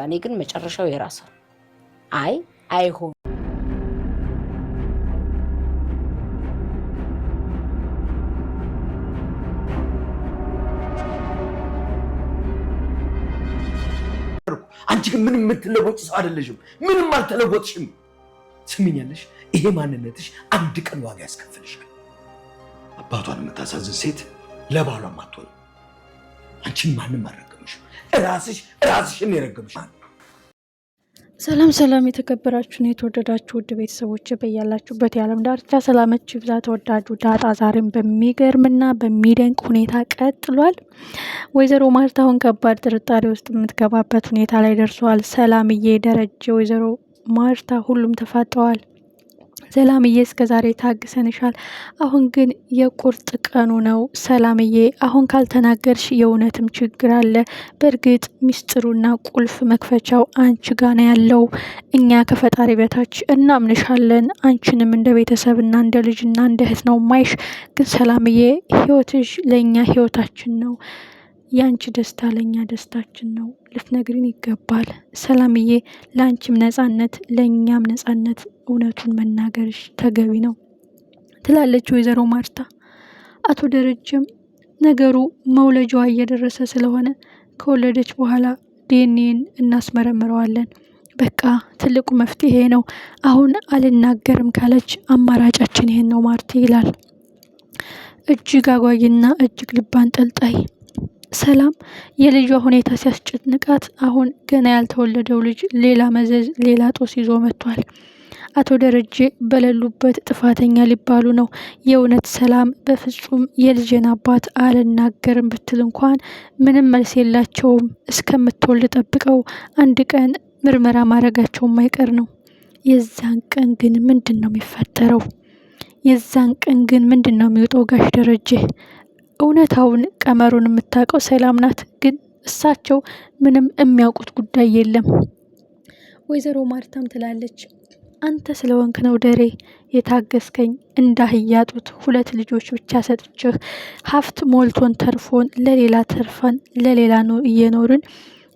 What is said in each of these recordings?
እኔ ግን መጨረሻው የራስ አይ አይሆን አንቺ ግን ምንም የምትለወጪ ሰው አይደለሽም። ምንም አልተለወጥሽም። ስሚኛለሽ፣ ይሄ ማንነትሽ አንድ ቀን ዋጋ ያስከፍልሻል። አባቷን የምታሳዝን ሴት ለባሏም አትሆንም። አንቺን ማንም አልረገምሽም። ራስሽን የረገምሽ። ሰላም ሰላም፣ የተከበራችሁን የተወደዳችሁ ውድ ቤተሰቦች በያላችሁበት የዓለም ዳርቻ ሰላማችሁ ይብዛ። ተወዳጁ ዳጣ ዛሬም በሚገርምና በሚደንቅ ሁኔታ ቀጥሏል። ወይዘሮ ማርታ አሁን ከባድ ጥርጣሬ ውስጥ የምትገባበት ሁኔታ ላይ ደርሰዋል። ሰላምዬ፣ ደረጀ፣ ወይዘሮ ማርታ ሁሉም ተፋጠዋል። ሰላምዬ እስከ ዛሬ ታግሰንሻል፣ አሁን ግን የቁርጥ ቀኑ ነው። ሰላምዬ አሁን ካልተናገርሽ የእውነትም ችግር አለ። በእርግጥ ሚስጥሩና ቁልፍ መክፈቻው አንቺ ጋ ነው ያለው። እኛ ከፈጣሪ በታች እናምንሻለን። አንቺንም እንደ ቤተሰብና እንደ ልጅና እንደ እህት ነው ማይሽ። ግን ሰላምዬ ህይወትሽ ለእኛ ህይወታችን ነው። ያንቺ ደስታ ለኛ ደስታችን ነው። ልትነግሪን ይገባል ሰላምዬ። ለአንቺም ነጻነት ለእኛም ነጻነት እውነቱን መናገርሽ ተገቢ ነው ትላለች ወይዘሮ ማርታ። አቶ ደረጀም ነገሩ መውለጃዋ እየደረሰ ስለሆነ ከወለደች በኋላ ዲኤንኤን እናስመረምረዋለን። በቃ ትልቁ መፍትሄ ነው። አሁን አልናገርም ካለች አማራጫችን ይሄን ነው ማርቲ ይላል። እጅግ አጓጊና እጅግ ልብ አንጠልጣይ ሰላም የልጇ ሁኔታ ሲያስጨንቃት አሁን ገና ያልተወለደው ልጅ ሌላ መዘዝ ሌላ ጦስ ይዞ መጥቷል። አቶ ደረጀ በሌሉበት ጥፋተኛ ሊባሉ ነው። የእውነት ሰላም በፍጹም የልጅን አባት አልናገርም ብትል እንኳን ምንም መልስ የላቸውም። እስከምትወልድ ጠብቀው አንድ ቀን ምርመራ ማድረጋቸው የማይቀር ነው። የዛን ቀን ግን ምንድን ነው የሚፈጠረው? የዛን ቀን ግን ምንድን ነው የሚወጣው? ጋሽ ደረጀ እውነታውን ቀመሩን የምታውቀው ሰላም ናት። ግን እሳቸው ምንም የሚያውቁት ጉዳይ የለም። ወይዘሮ ማርታም ትላለች አንተ ስለወንክ ነው ደሬ የታገስከኝ። እንዳህያጡት 2 ልጆች ብቻ ሰጥቼህ ሀብት ሞልቶን ተርፎን ለሌላ ተርፈን ለሌላ ነው እየኖርን።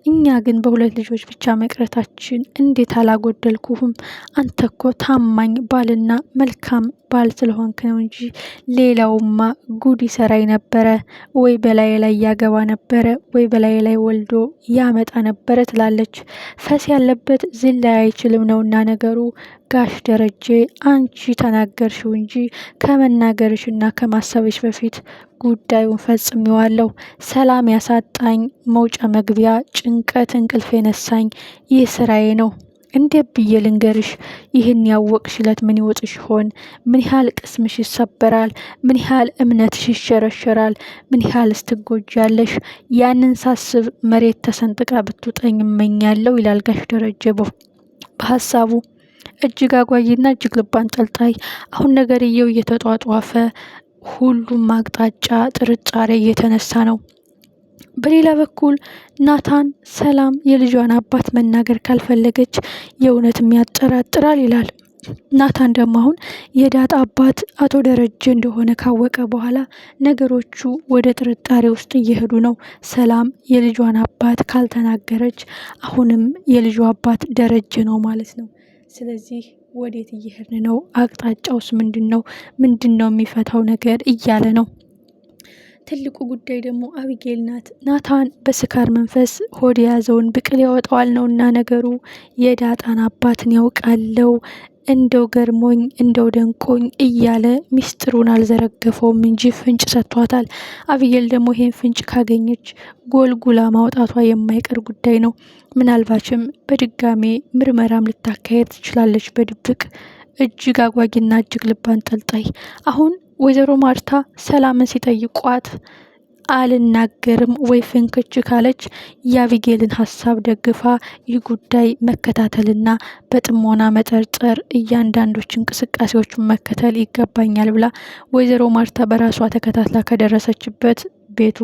እኛ ግን በ2 ልጆች ብቻ መቅረታችን እንዴት አላጎደልኩህም? አንተ እኮ ታማኝ ባልና መልካም ባል ስለሆንክ ነው እንጂ ሌላውማ ጉድ ይሰራይ ነበረ። ወይ በላይ ላይ ያገባ ነበረ፣ ወይ በላይ ላይ ወልዶ ያመጣ ነበረ ትላለች። ፈስ ያለበት ዝላይ አይችልም ነውና ነገሩ። ጋሽ ደረጀ አንቺ ተናገርሽው እንጂ ከመናገርሽና ከማሰብሽ በፊት ጉዳዩን ፈጽሜዋለሁ። ሰላም ያሳጣኝ መውጫ መግቢያ ጭንቀት እንቅልፍ የነሳኝ ይህ ስራዬ ነው። እንዴት ብዬ ልንገርሽ? ይህን ያወቅሽለት ምን ይወጥሽ ይሆን? ምን ያህል ቅስምሽ ይሰበራል? ምን ያህል እምነትሽ ይሸረሸራል? ምን ያህል ስትጎጃለሽ? ያንን ሳስብ መሬት ተሰንጥቃ ብትውጠኝ እመኛለሁ ይላል ጋሽ ደረጀ በሀሳቡ። እጅግ አጓጊና እጅግ ልብ አንጠልጣይ። አሁን ነገርየው እየተጧጧፈ ሁሉም አቅጣጫ ጥርጣሬ እየተነሳ ነው። በሌላ በኩል ናታን ሰላም የልጇን አባት መናገር ካልፈለገች የእውነትም ያጠራጥራል ይላል። ናታን ደግሞ አሁን የዳጣ አባት አቶ ደረጀ እንደሆነ ካወቀ በኋላ ነገሮቹ ወደ ጥርጣሬ ውስጥ እየሄዱ ነው። ሰላም የልጇን አባት ካልተናገረች አሁንም የልጇ አባት ደረጀ ነው ማለት ነው። ስለዚህ ወዴት እየሄድን ነው? አቅጣጫውስ ምንድነው? ምንድነው የሚፈታው ነገር እያለ ነው። ትልቁ ጉዳይ ደግሞ አቢጌል ናት። ናታን በስካር መንፈስ ሆድ የያዘውን ብቅል ያወጣዋል ነውና ነገሩ። የዳጣን አባትን ያውቃለው እንደው ገርሞኝ እንደው ደንቆኝ እያለ ሚስጥሩን አልዘረገፈውም እንጂ ፍንጭ ሰጥቷታል። አቢጌል ደግሞ ይሄን ፍንጭ ካገኘች ጎልጉላ ማውጣቷ የማይቀር ጉዳይ ነው። ምናልባችም በድጋሜ ምርመራም ልታካሄድ ትችላለች በድብቅ። እጅግ አጓጊና እጅግ ልብ አንጠልጣይ። አሁን ወይዘሮ ማርታ ሰላምን ሲጠይቋት አልናገርም ወይ ፍንክች ካለች የአቢጌልን ሀሳብ ደግፋ ይህ ጉዳይ መከታተልና በጥሞና መጠርጠር እያንዳንዶች እንቅስቃሴዎቹን መከተል ይገባኛል ብላ ወይዘሮ ማርታ በራሷ ተከታትላ ከደረሰችበት ቤቱ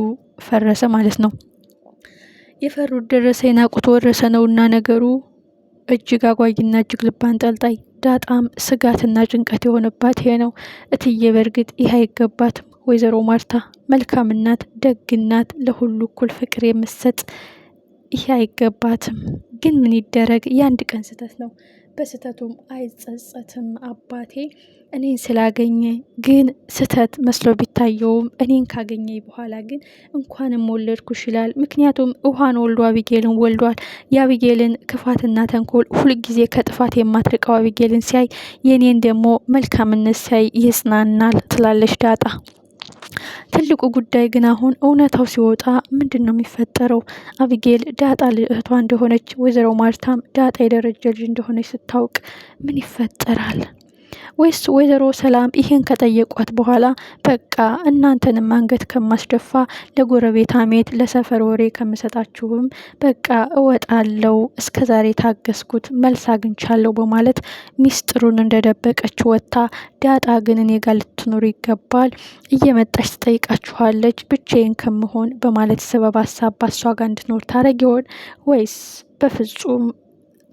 ፈረሰ ማለት ነው። የፈሩት ደረሰ የናቁት ወረሰ ነውና ነገሩ። እጅግ አጓጊና እጅግ ልብ አንጠልጣይ። ዳጣም ስጋትና ጭንቀት የሆነባት ይሄ ነው። እትዬ በእርግጥ ይህ አይገባትም። ወይዘሮ ማርታ መልካም እናት፣ ደግ እናት፣ ለሁሉ እኩል ፍቅር የምትሰጥ ይሄ አይገባትም። ግን ምን ይደረግ፣ የአንድ ቀን ስህተት ነው። በስህተቱም አይጸጸትም አባቴ እኔን ስላገኘ። ግን ስህተት መስሎ ቢታየውም እኔን ካገኘ በኋላ ግን እንኳንም ወለድኩሽ ይላል። ምክንያቱም ውሃን ወልዶ አቢጌልን ወልዷል። የአቢጌልን ክፋትና ተንኮል ሁልጊዜ ከጥፋት የማትርቀው አቢጌልን ሲያይ የኔን ደግሞ መልካምነት ሲያይ ይጽናናል ትላለች ዳጣ። ትልቁ ጉዳይ ግን አሁን እውነታው ሲወጣ ምንድን ነው የሚፈጠረው? አቢጌል ዳጣ እህቷ እንደሆነች፣ ወይዘሮ ማርታም ዳጣ የደረጀ ልጅ እንደሆነች ስታውቅ ምን ይፈጠራል? ወይስ ወይዘሮ ሰላም ይሄን ከጠየቋት በኋላ በቃ እናንተንም አንገት ከማስደፋ ለጎረቤት አሜት ለሰፈር ወሬ ከምሰጣችሁም በቃ እወጣለው፣ እስከዛሬ ታገስኩት መልስ አግኝቻለሁ በማለት ሚስጥሩን እንደደበቀች ወጥታ፣ ዳጣ ግን እኔ ጋር ልትኖር ይገባል፣ እየመጣች ትጠይቃችኋለች ብቻዬን ከምሆን በማለት ሰበብ ሀሳብ ባሷ ጋር እንድትኖር ታረግ ይሆን ወይስ በፍጹም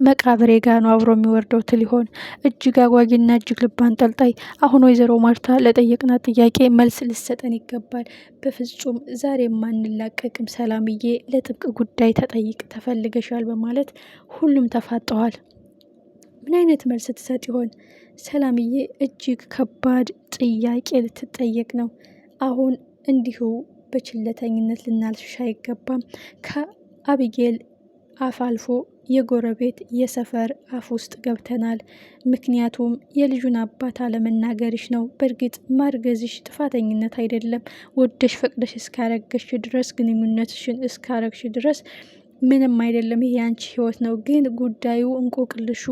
መቃብሬ ጋ ነው አብሮ የሚወርደው ትል ይሆን? እጅግ አጓጊና እጅግ ልብ አንጠልጣይ። አሁን ወይዘሮ ማርታ ለጠየቅናት ጥያቄ መልስ ልሰጠን ይገባል። በፍጹም ዛሬ ማንላቀቅም ሰላምዬ፣ ለጥብቅ ጉዳይ ተፈልገሻል በማለት ሁሉም ተፋጠዋል። ምን አይነት መልስ ትሰጥ ይሆን ሰላምዬ? እጅግ ከባድ ጥያቄ ልትጠየቅ ነው። አሁን እንዲሁ በችለተኝነት ልናልፍሽ አይገባም። ከአቢጌል አፍ አልፎ የጎረቤት የሰፈር አፍ ውስጥ ገብተናል። ምክንያቱም የልጁን አባት አለመናገርሽ ነው። በእርግጥ ማርገዝሽ ጥፋተኝነት አይደለም። ወደሽ ፈቅደሽ እስካረገሽ ድረስ፣ ግንኙነትሽን እስካረግሽ ድረስ ምንም አይደለም። ይሄ ያንቺ ህይወት ነው። ግን ጉዳዩ እንቆቅልሹ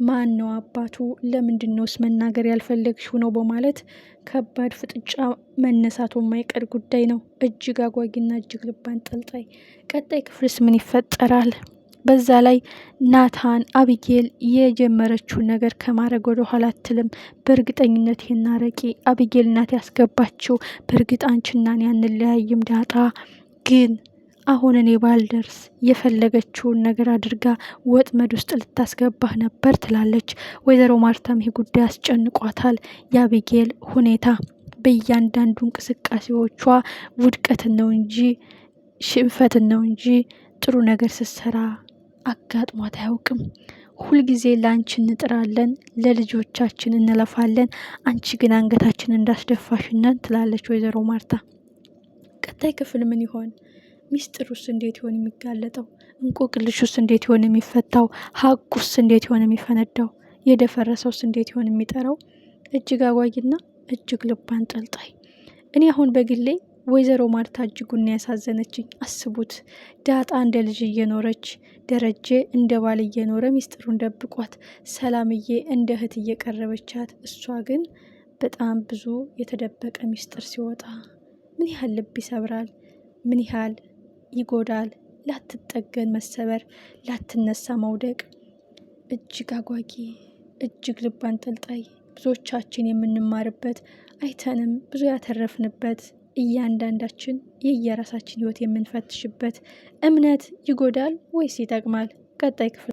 ማን ነው አባቱ? ለምንድን ነውስ መናገር ያልፈለግሽው ነው በማለት ከባድ ፍጥጫ መነሳቱ የማይቀር ጉዳይ ነው። እጅግ አጓጊና እጅግ ልብ አንጠልጣይ። ቀጣይ ክፍልስ ምን ይፈጠራል? በዛ ላይ ናታን አቢጌል የጀመረችውን ነገር ከማድረግ ወደ ኋላ አትልም። በእርግጠኝነት ይህን አረቂ አቢጌል ናት ያስገባችው። በእርግጥ አንቺና እኔ አንለያይም ዳጣ፣ ግን አሁን እኔ ባልደርስ የፈለገችውን ነገር አድርጋ ወጥመድ ውስጥ ልታስገባህ ነበር ትላለች። ወይዘሮ ማርታም ይህ ጉዳይ አስጨንቋታል። የአቢጌል ሁኔታ በእያንዳንዱ እንቅስቃሴዎቿ ውድቀትን ነው እንጂ ሽንፈትን ነው እንጂ ጥሩ ነገር ስትሰራ አጋጥሟት አያውቅም። ሁልጊዜ ለአንቺ እንጥራለን፣ ለልጆቻችን እንለፋለን፣ አንቺ ግን አንገታችን እንዳስደፋሽነን ትላለች ወይዘሮ ማርታ። ቀጣይ ክፍል ምን ይሆን? ሚስጥሩስ እንዴት ይሆን የሚጋለጠው? እንቆቅልሹስ እንዴት ይሆን የሚፈታው? ሀቁስ እንዴት ይሆን የሚፈነዳው? የደፈረሰውስ እንዴት ይሆን የሚጠራው? እጅግ አጓጊና እጅግ ልብ አንጠልጣይ። እኔ አሁን በግሌ ወይዘሮ ማርታ እጅጉን ያሳዘነችኝ። አስቡት፣ ዳጣ እንደ ልጅ እየኖረች፣ ደረጀ እንደ ባል እየኖረ ሚስጥሩን ደብቋት፣ ሰላምዬ እንደ እህት እየቀረበቻት፣ እሷ ግን በጣም ብዙ የተደበቀ ሚስጥር ሲወጣ ምን ያህል ልብ ይሰብራል፣ ምን ያህል ይጎዳል። ላትጠገን መሰበር፣ ላትነሳ መውደቅ። እጅግ አጓጊ፣ እጅግ ልብ አንጠልጣይ፣ ብዙዎቻችን የምንማርበት አይተንም ብዙ ያተረፍንበት፣ እያንዳንዳችን የየራሳችን ህይወት የምንፈትሽበት። እምነት ይጎዳል ወይስ ይጠቅማል? ቀጣይ ክፍል